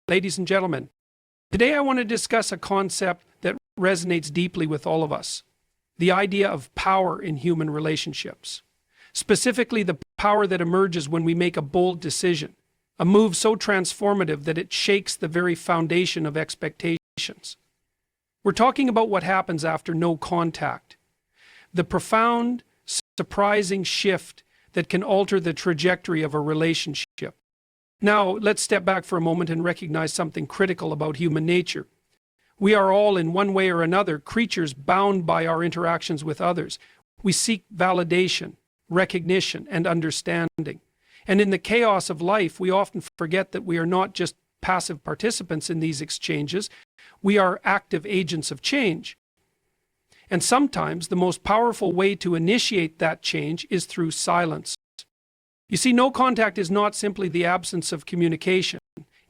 Ladies and gentlemen, today I want to discuss a concept that resonates deeply with all of us, the idea of power in human relationships. Specifically, the power that emerges when we make a bold decision, a move so transformative that it shakes the very foundation of expectations. We're talking about what happens after no contact, the profound, surprising shift that can alter the trajectory of a relationship. Now, let's step back for a moment and recognize something critical about human nature. We are all, in one way or another, creatures bound by our interactions with others. We seek validation, recognition, and understanding. And in the chaos of life, we often forget that we are not just passive participants in these exchanges. We are active agents of change. And sometimes the most powerful way to initiate that change is through silence. You see, no contact is not simply the absence of communication.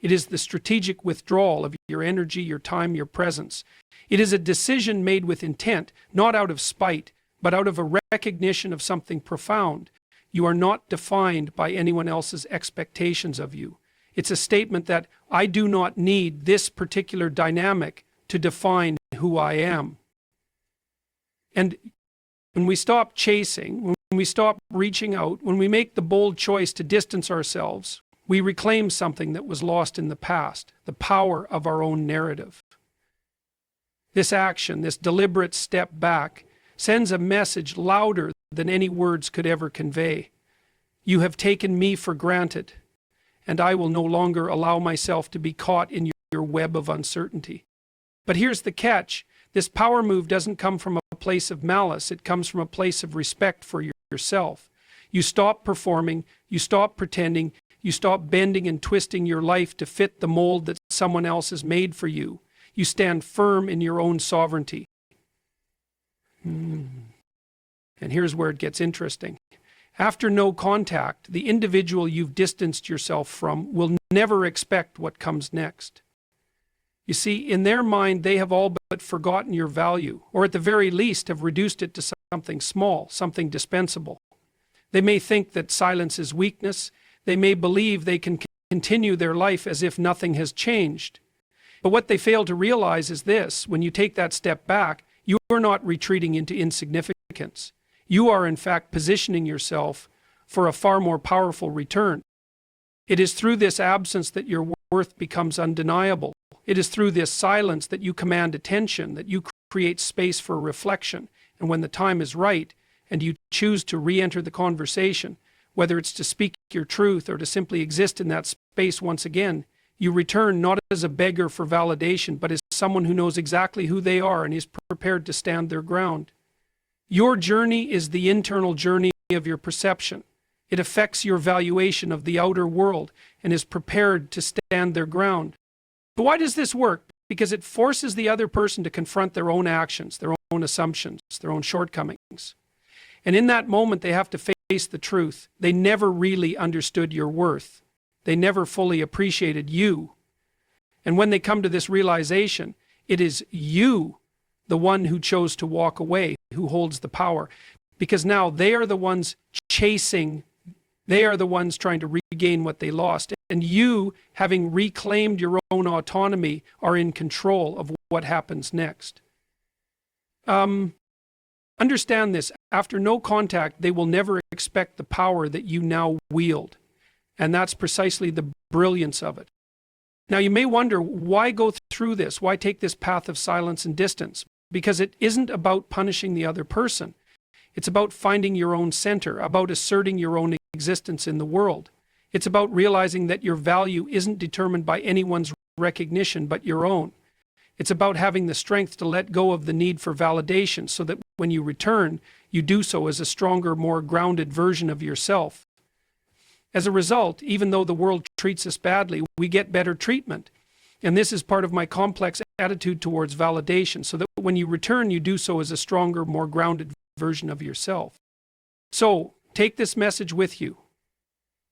It is the strategic withdrawal of your energy, your time, your presence. It is a decision made with intent, not out of spite, but out of a recognition of something profound. You are not defined by anyone else's expectations of you. It's a statement that I do not need this particular dynamic to define who I am. And when we stop chasing, when we stop reaching out, when we make the bold choice to distance ourselves, we reclaim something that was lost in the past, the power of our own narrative. This action, this deliberate step back, sends a message louder than any words could ever convey. You have taken me for granted, and I will no longer allow myself to be caught in your web of uncertainty. But here's the catch. This power move doesn't come from a place of malice. It comes from a place of respect for yourself. You stop performing, you stop pretending, you stop bending and twisting your life to fit the mold that someone else has made for you. You stand firm in your own sovereignty. And here's where it gets interesting. After no contact, the individual you've distanced yourself from will never expect what comes next. You see, in their mind, they have all but forgotten your value, or at the very least have reduced it to something small, something dispensable. They may think that silence is weakness. They may believe they can continue their life as if nothing has changed. But what they fail to realize is this: when you take that step back, you are not retreating into insignificance. You are, in fact, positioning yourself for a far more powerful return. It is through this absence that your worth becomes undeniable. It is through this silence that you command attention, that you create space for reflection. And when the time is right, and you choose to re-enter the conversation, whether it's to speak your truth or to simply exist in that space once again, you return not as a beggar for validation, but as someone who knows exactly who they are and is prepared to stand their ground. Your journey is the internal journey of your perception. It affects your valuation of the outer world and is prepared to stand their ground. But why does this work? Because it forces the other person to confront their own actions, their own assumptions, their own shortcomings. And in that moment, they have to face the truth. They never really understood your worth. They never fully appreciated you. And when they come to this realization, it is you, the one who chose to walk away, who holds the power. Because now they are the ones chasing, they are the ones trying to regain what they lost. And you, having reclaimed your own autonomy, are in control of what happens next. Understand this. After no contact, they will never expect the power that you now wield. And that's precisely the brilliance of it. Now, you may wonder, why go through this? Why take this path of silence and distance? Because it isn't about punishing the other person. It's about finding your own center, about asserting your own existence in the world. It's about realizing that your value isn't determined by anyone's recognition but your own. It's about having the strength to let go of the need for validation so that when you return, you do so as a stronger, more grounded version of yourself. As a result, even though the world treats us badly, we get better treatment. And this is part of my complex attitude towards validation, so that when you return, you do so as a stronger, more grounded version of yourself. So, take this message with you.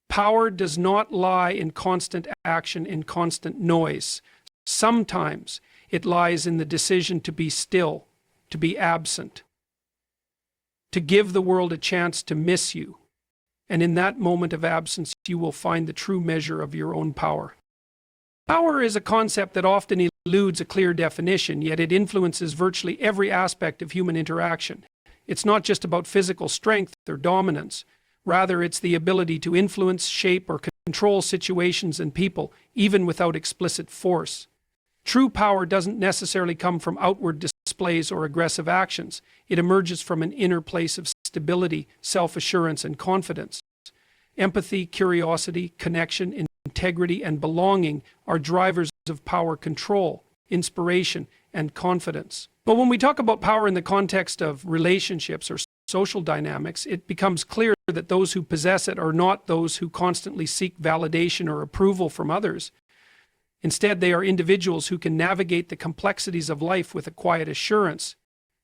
Power does not lie in constant action, in constant noise. Sometimes it lies in the decision to be still, to be absent, to give the world a chance to miss you. And in that moment of absence, you will find the true measure of your own power. Power is a concept that often eludes a clear definition, yet it influences virtually every aspect of human interaction. It's not just about physical strength or dominance. Rather, it's the ability to influence, shape, or control situations and people, even without explicit force. True power doesn't necessarily come from outward displays or aggressive actions. It emerges from an inner place of stability, self-assurance, and confidence. Empathy, curiosity, connection, integrity, and belonging are drivers of power control, inspiration, and confidence. But when we talk about power in the context of relationships or social dynamics, it becomes clear that those who possess it are not those who constantly seek validation or approval from others. Instead, they are individuals who can navigate the complexities of life with a quiet assurance,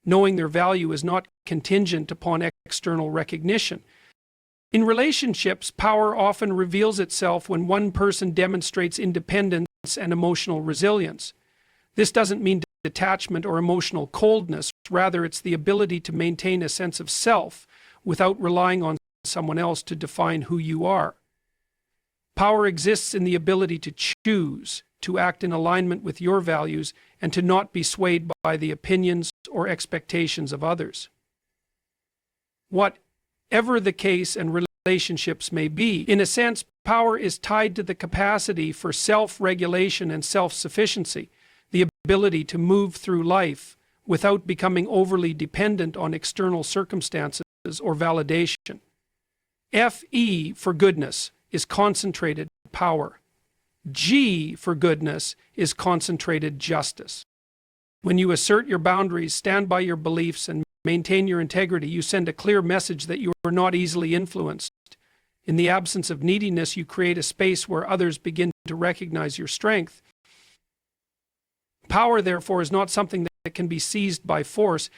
knowing their value is not contingent upon external recognition. In relationships, power often reveals itself when one person demonstrates independence and emotional resilience. This doesn't mean detachment or emotional coldness. Rather, it's the ability to maintain a sense of self without relying on someone else to define who you are. Power exists in the ability to choose, to act in alignment with your values, and to not be swayed by the opinions or expectations of others. Whatever the case and relationships may be, in a sense, power is tied to the capacity for self-regulation and self-sufficiency, the ability to move through life without becoming overly dependent on external circumstances or validation. F-E for goodness is concentrated power. G for goodness is concentrated justice. When you assert your boundaries, stand by your beliefs, and maintain your integrity, you send a clear message that you are not easily influenced. In the absence of neediness, you create a space where others begin to recognize your strength. Power, therefore, is not something that can be seized by force.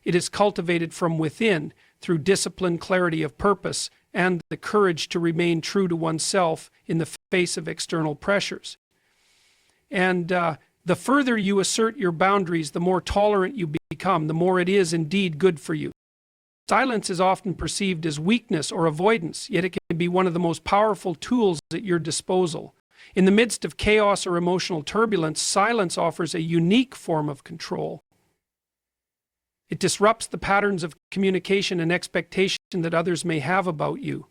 It is cultivated from within through discipline, clarity of purpose, and the courage to remain true to oneself in the face of external pressures. And the further you assert your boundaries, the more tolerant you become, the more it is indeed good for you. Silence is often perceived as weakness or avoidance, yet it can be one of the most powerful tools at your disposal. In the midst of chaos or emotional turbulence, silence offers a unique form of control. It disrupts the patterns of communication and expectation that others may have about you.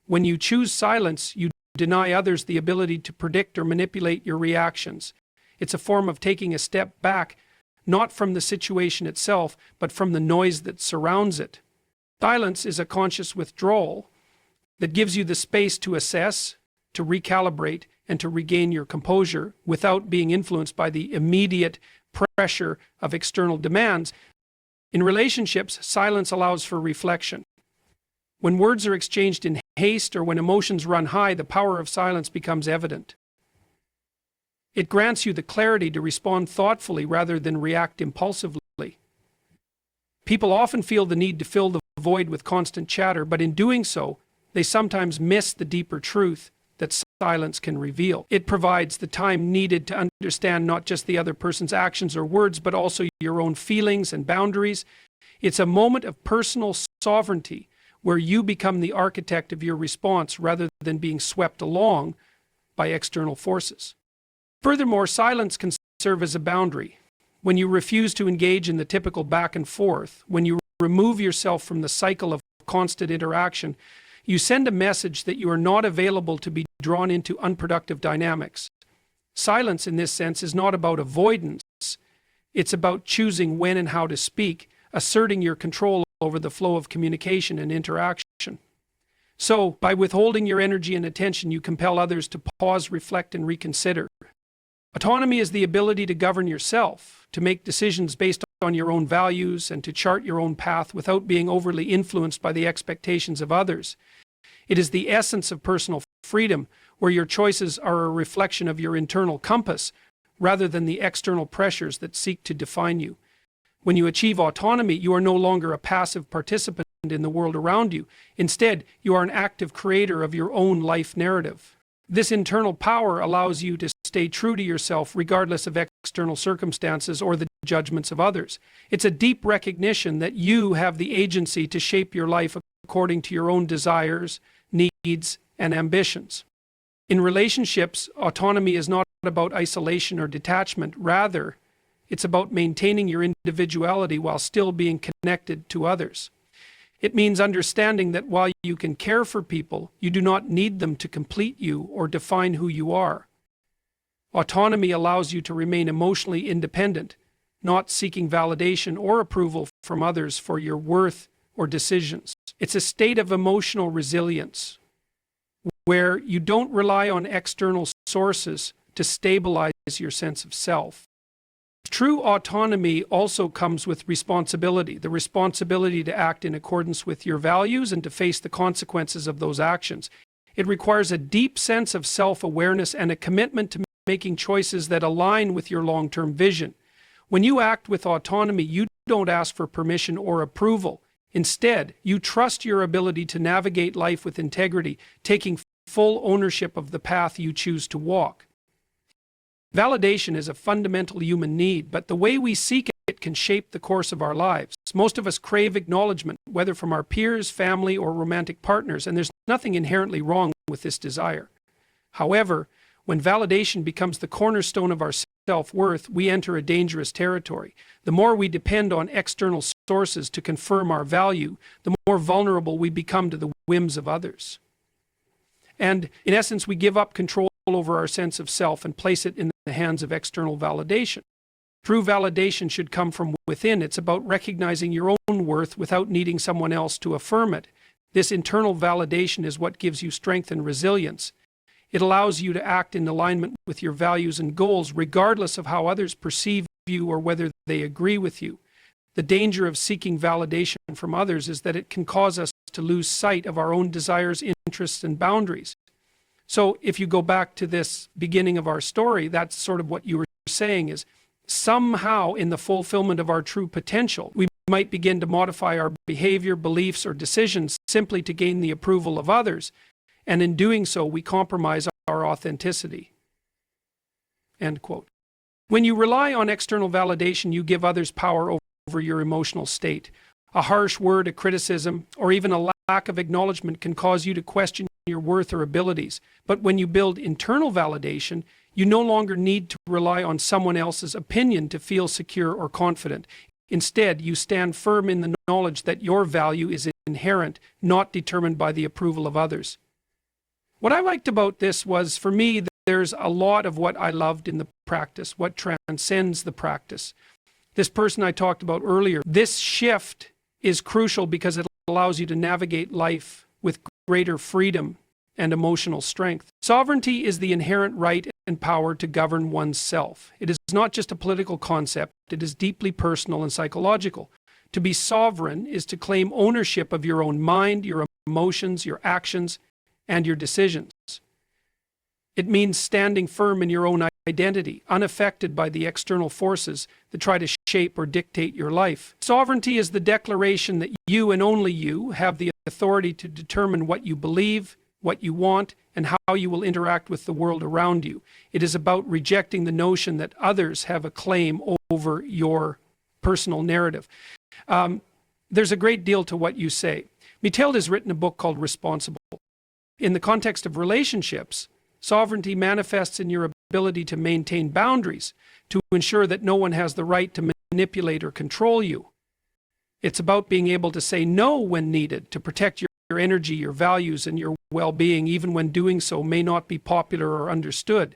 When you choose silence, you deny others the ability to predict or manipulate your reactions. It's a form of taking a step back, not from the situation itself, but from the noise that surrounds it. Silence is a conscious withdrawal that gives you the space to assess, to recalibrate, and to regain your composure without being influenced by the immediate pressure of external demands. In relationships, silence allows for reflection. When words are exchanged in haste or when emotions run high, the power of silence becomes evident. It grants you the clarity to respond thoughtfully rather than react impulsively. People often feel the need to fill the void with constant chatter, but in doing so, they sometimes miss the deeper truth that silence can reveal. It provides the time needed to understand not just the other person's actions or words, but also your own feelings and boundaries. It's a moment of personal sovereignty where you become the architect of your response rather than being swept along by external forces. Furthermore, silence can serve as a boundary. When you refuse to engage in the typical back and forth, when you remove yourself from the cycle of constant interaction, you send a message that you are not available to be drawn into unproductive dynamics. Silence, in this sense, is not about avoidance. It's about choosing when and how to speak, asserting your control over the flow of communication and interaction. So, by withholding your energy and attention, you compel others to pause, reflect, and reconsider. Autonomy is the ability to govern yourself, to make decisions based on your own values, and to chart your own path without being overly influenced by the expectations of others. It is the essence of personal freedom, where your choices are a reflection of your internal compass, rather than the external pressures that seek to define you. When you achieve autonomy, you are no longer a passive participant in the world around you. Instead, you are an active creator of your own life narrative. This internal power allows you to stay true to yourself regardless of external circumstances or the judgments of others. It's a deep recognition that you have the agency to shape your life according to your own desires, needs, and ambitions. In relationships, autonomy is not about isolation or detachment. Rather, it's about maintaining your individuality while still being connected to others. It means understanding that while you can care for people, you do not need them to complete you or define who you are. Autonomy allows you to remain emotionally independent, not seeking validation or approval from others for your worth or decisions. It's a state of emotional resilience where you don't rely on external sources to stabilize your sense of self. True autonomy also comes with responsibility, the responsibility to act in accordance with your values and to face the consequences of those actions. It requires a deep sense of self-awareness and a commitment to making choices that align with your long-term vision. When you act with autonomy, you don't ask for permission or approval. Instead, you trust your ability to navigate life with integrity, taking full ownership of the path you choose to walk. Validation is a fundamental human need, but the way we seek it can shape the course of our lives. Most of us crave acknowledgement, whether from our peers, family, or romantic partners, and there's nothing inherently wrong with this desire. However, when validation becomes the cornerstone of our self-worth, we enter a dangerous territory. The more we depend on external sources to confirm our value, the more vulnerable we become to the whims of others. And in essence, we give up control over our sense of self and place it in the hands of external validation. True validation should come from within. It's about recognizing your own worth without needing someone else to affirm it. This internal validation is what gives you strength and resilience. It allows you to act in alignment with your values and goals, regardless of how others perceive you or whether they agree with you. The danger of seeking validation from others is that it can cause us to lose sight of our own desires, interests, and boundaries. So if you go back to this beginning of our story, that's sort of what you were saying is somehow in the fulfillment of our true potential, we might begin to modify our behavior, beliefs, or decisions simply to gain the approval of others. And in doing so, we compromise our authenticity. End quote. When you rely on external validation, you give others power over your emotional state. A harsh word, a criticism, or even a lack of acknowledgement can cause you to question your worth or abilities. But when you build internal validation, you no longer need to rely on someone else's opinion to feel secure or confident. Instead, you stand firm in the knowledge that your value is inherent, not determined by the approval of others. What I liked about this was, for me, there's a lot of what I loved in the practice, what transcends the practice. This person I talked about earlier, this shift is crucial because it allows you to navigate life with greater freedom and emotional strength. Sovereignty is the inherent right and power to govern oneself. It is not just a political concept, it is deeply personal and psychological. To be sovereign is to claim ownership of your own mind, your emotions, your actions, and your decisions. It means standing firm in your own identity, unaffected by the external forces that try to shape or dictate your life. Sovereignty is the declaration that you and only you have the authority to determine what you believe, what you want, and how you will interact with the world around you. It is about rejecting the notion that others have a claim over your personal narrative. There's a great deal to what you say. Mathilde has written a book called Responsible. In the context of relationships, sovereignty manifests in your ability to maintain boundaries, to ensure that no one has the right to manipulate or control you. It's about being able to say no when needed, to protect your energy, your values, and your well-being, even when doing so may not be popular or understood.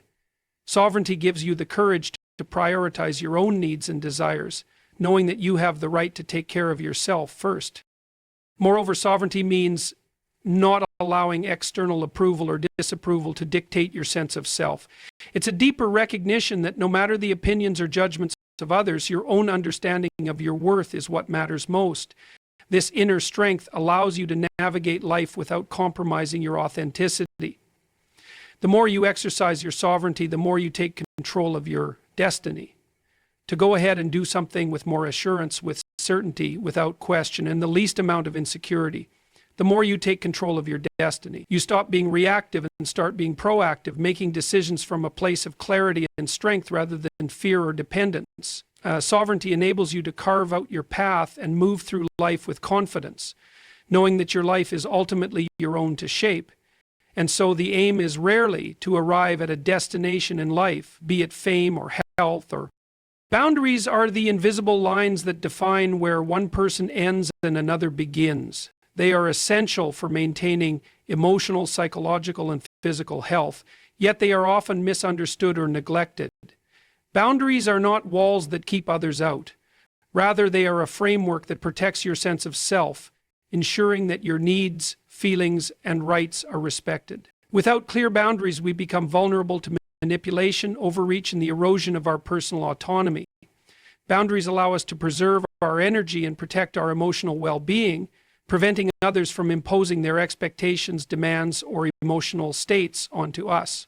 Sovereignty gives you the courage to prioritize your own needs and desires, knowing that you have the right to take care of yourself first. Moreover, sovereignty means not allowing external approval or disapproval to dictate your sense of self. It's a deeper recognition that no matter the opinions or judgments of others, your own understanding of your worth is what matters most. This inner strength allows you to navigate life without compromising your authenticity. The more you exercise your sovereignty, the more you take control of your destiny. To go ahead and do something with more assurance, with certainty, without question, and the least amount of insecurity. The more you take control of your destiny, you stop being reactive and start being proactive, making decisions from a place of clarity and strength rather than fear or dependence. Sovereignty enables you to carve out your path and move through life with confidence, knowing that your life is ultimately your own to shape. And so the aim is rarely to arrive at a destination in life, be it fame or health or boundaries are the invisible lines that define where one person ends and another begins. They are essential for maintaining emotional, psychological, and physical health, yet they are often misunderstood or neglected. Boundaries are not walls that keep others out. Rather, they are a framework that protects your sense of self, ensuring that your needs, feelings, and rights are respected. Without clear boundaries, we become vulnerable to manipulation, overreach, and the erosion of our personal autonomy. Boundaries allow us to preserve our energy and protect our emotional well-being, preventing others from imposing their expectations, demands, or emotional states onto us.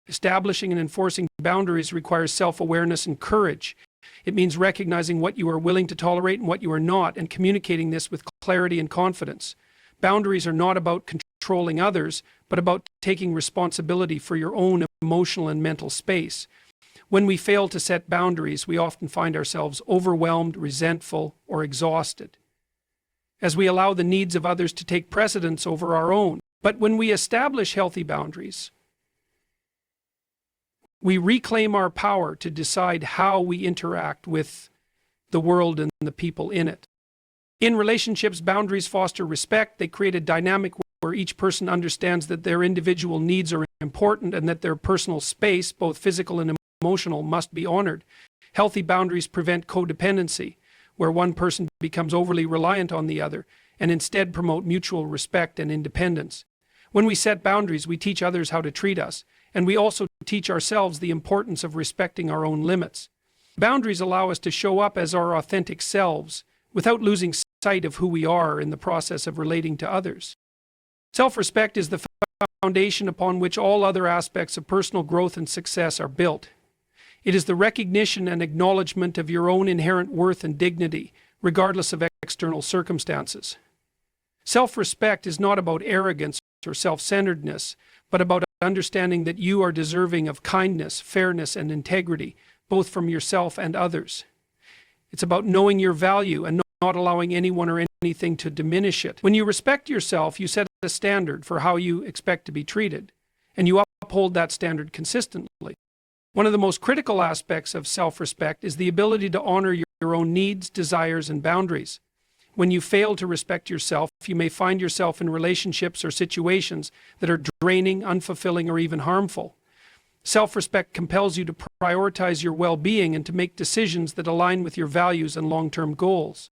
Establishing and enforcing boundaries requires self-awareness and courage. It means recognizing what you are willing to tolerate and what you are not, and communicating this with clarity and confidence. Boundaries are not about controlling others, but about taking responsibility for your own emotional and mental space. When we fail to set boundaries, we often find ourselves overwhelmed, resentful, or exhausted, as we allow the needs of others to take precedence over our own. But when we establish healthy boundaries, we reclaim our power to decide how we interact with the world and the people in it. In relationships, boundaries foster respect. They create a dynamic where each person understands that their individual needs are important and that their personal space, both physical and emotional, must be honored. Healthy boundaries prevent codependency, where one person becomes overly reliant on the other, and instead promote mutual respect and independence. When we set boundaries, we teach others how to treat us, and we also teach ourselves the importance of respecting our own limits. Boundaries allow us to show up as our authentic selves without losing sight of who we are in the process of relating to others. Self-respect is the foundation upon which all other aspects of personal growth and success are built. It is the recognition and acknowledgement of your own inherent worth and dignity, regardless of external circumstances. Self-respect is not about arrogance or self-centeredness, but about understanding that you are deserving of kindness, fairness, and integrity, both from yourself and others. It's about knowing your value and not allowing anyone or anything to diminish it. When you respect yourself, you set a standard for how you expect to be treated, and you uphold that standard consistently. One of the most critical aspects of self-respect is the ability to honor your own needs, desires, and boundaries. When you fail to respect yourself, you may find yourself in relationships or situations that are draining, unfulfilling, or even harmful. Self-respect compels you to prioritize your well-being and to make decisions that align with your values and long-term goals.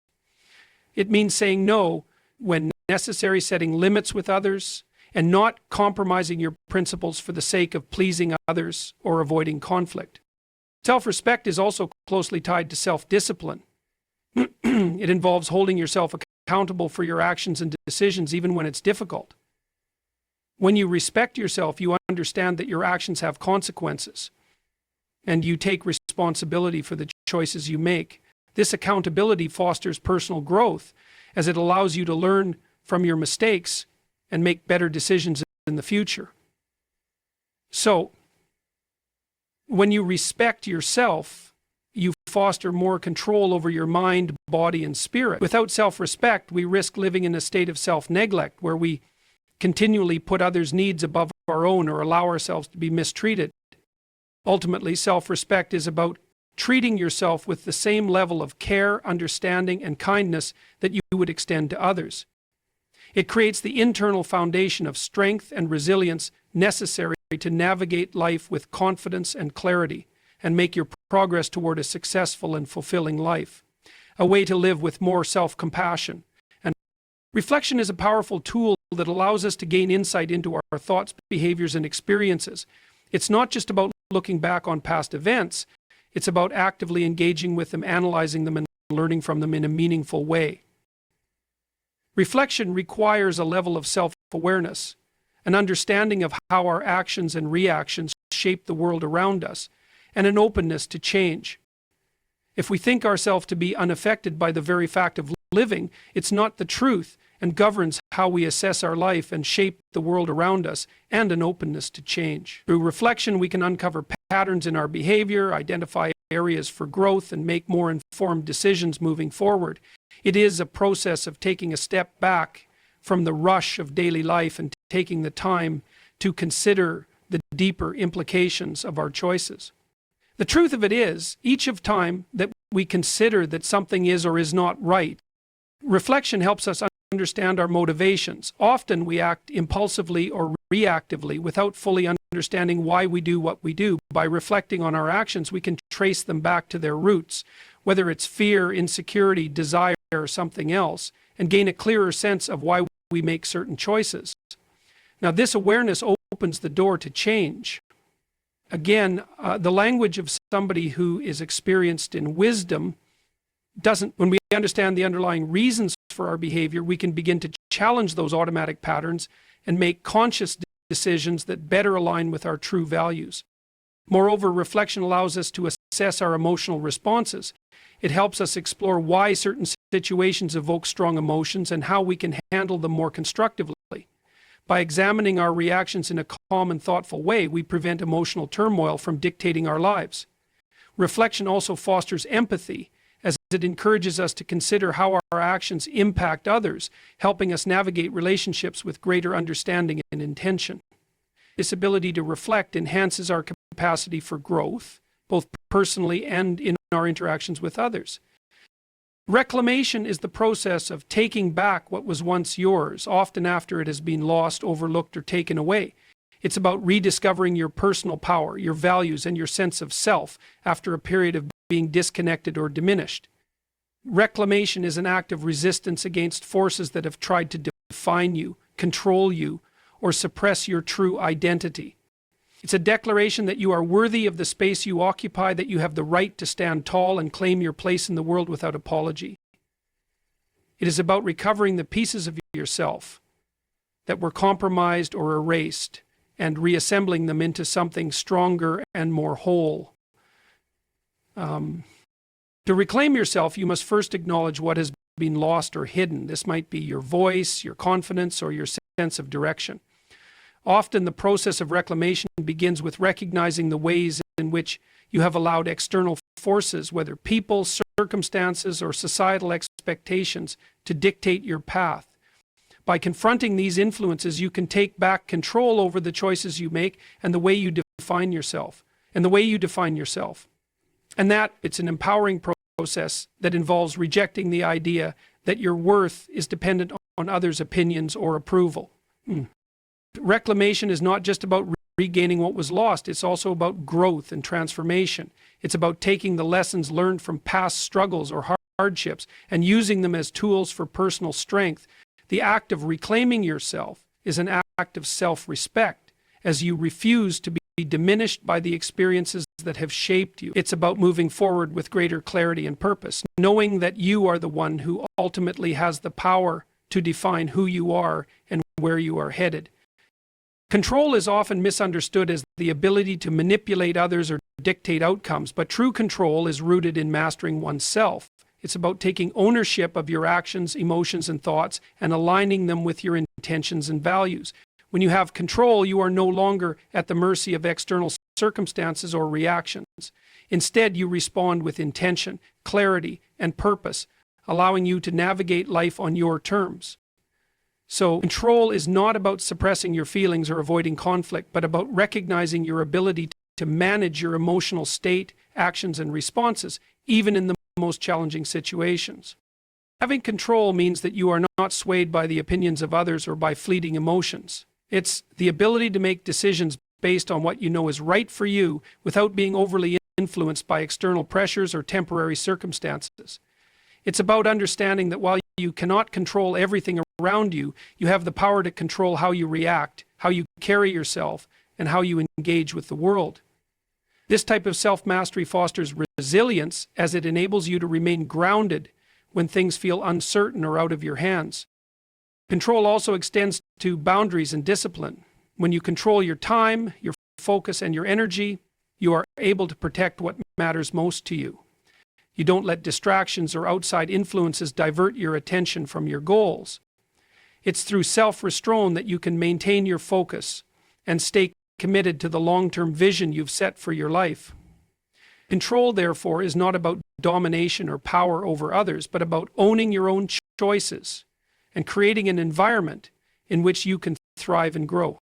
It means saying no when necessary, setting limits with others, and not compromising your principles for the sake of pleasing others or avoiding conflict. Self-respect is also closely tied to self-discipline. It involves holding yourself accountable for your actions and decisions even when it's difficult. When you respect yourself, you understand that your actions have consequences, and you take responsibility for the choices you make. This accountability fosters personal growth, as it allows you to learn from your mistakes and make better decisions in the future. So, when you respect yourself, you foster more control over your mind, body, and spirit. Without self-respect, we risk living in a state of self-neglect, where we continually put others' needs above our own or allow ourselves to be mistreated. Ultimately, self-respect is about treating yourself with the same level of care, understanding, and kindness that you would extend to others. It creates the internal foundation of strength and resilience necessary to navigate life with confidence and clarity, and make your progress toward a successful and fulfilling life. A way to live with more self-compassion. And reflection is a powerful tool that allows us to gain insight into our thoughts, behaviors, and experiences. It's not just about looking back on past events. It's about actively engaging with them, analyzing them, and learning from them in a meaningful way. Reflection requires a level of self-awareness, an understanding of how our actions and reactions shape the world around us, and an openness to change. If we think ourselves to be unaffected by the very fact of living, it's not the truth, and governs how we assess our life and shape the world around us, and an openness to change. Through reflection, we can uncover patterns in our behavior, identify areas for growth, and make more informed decisions moving forward. It is a process of taking a step back from the rush of daily life and taking the time to consider the deeper implications of our choices. The truth of it is, each of time that we consider that something is or is not right, reflection helps us understand our motivations. Often we act impulsively or reactively without fully understanding why we do what we do. By reflecting on our actions, we can trace them back to their roots, whether it's fear, insecurity, desire, or something else, and gain a clearer sense of why we make certain choices. Now, this awareness opens the door to change. Again, the language of somebody who is experienced in wisdom doesn't, when we understand the underlying reasons for our behavior, we can begin to challenge those automatic patterns and make conscious decisions that better align with our true values. Moreover, reflection allows us to assess our emotional responses. It helps us explore why certain situations evoke strong emotions and how we can handle them more constructively. By examining our reactions in a calm and thoughtful way, we prevent emotional turmoil from dictating our lives. Reflection also fosters empathy, as it encourages us to consider how our actions impact others, helping us navigate relationships with greater understanding and intention. This ability to reflect enhances our capacity for growth, both personally and in our interactions with others. Reclamation is the process of taking back what was once yours, often after it has been lost, overlooked, or taken away. It's about rediscovering your personal power, your values, and your sense of self after a period of being disconnected or diminished. Reclamation is an act of resistance against forces that have tried to define you, control you, or suppress your true identity. It's a declaration that you are worthy of the space you occupy, that you have the right to stand tall and claim your place in the world without apology. It is about recovering the pieces of yourself that were compromised or erased and reassembling them into something stronger and more whole. To reclaim yourself, you must first acknowledge what has been lost or hidden. This might be your voice, your confidence, or your sense of direction. Often the process of reclamation begins with recognizing the ways in which you have allowed external forces, whether people, circumstances, or societal expectations, to dictate your path. By confronting these influences, you can take back control over the choices you make and the way you define yourself. And that it's an empowering process that involves rejecting the idea that your worth is dependent on others' opinions or approval. Reclamation is not just about regaining what was lost, it's also about growth and transformation. It's about taking the lessons learned from past struggles or hardships and using them as tools for personal strength. The act of reclaiming yourself is an act of self-respect, as you refuse to be diminished by the experiences that have shaped you. It's about moving forward with greater clarity and purpose, knowing that you are the one who ultimately has the power to define who you are and where you are headed. Control is often misunderstood as the ability to manipulate others or dictate outcomes, but true control is rooted in mastering oneself. It's about taking ownership of your actions, emotions, and thoughts and aligning them with your intentions and values. When you have control, you are no longer at the mercy of external circumstances or reactions. Instead, you respond with intention, clarity, and purpose, allowing you to navigate life on your terms. So, control is not about suppressing your feelings or avoiding conflict, but about recognizing your ability to manage your emotional state, actions, and responses, even in the most challenging situations. Having control means that you are not swayed by the opinions of others or by fleeting emotions. It's the ability to make decisions based on what you know is right for you without being overly influenced by external pressures or temporary circumstances. It's about understanding that while you cannot control everything around you, you have the power to control how you react, how you carry yourself, and how you engage with the world. This type of self-mastery fosters resilience, as it enables you to remain grounded when things feel uncertain or out of your hands. Control also extends to boundaries and discipline. When you control your time, your focus, and your energy, you are able to protect what matters most to you. You don't let distractions or outside influences divert your attention from your goals. It's through self-restraint that you can maintain your focus and stay committed to the long-term vision you've set for your life. Control, therefore, is not about domination or power over others, but about owning your own choices and creating an environment in which you can thrive and grow.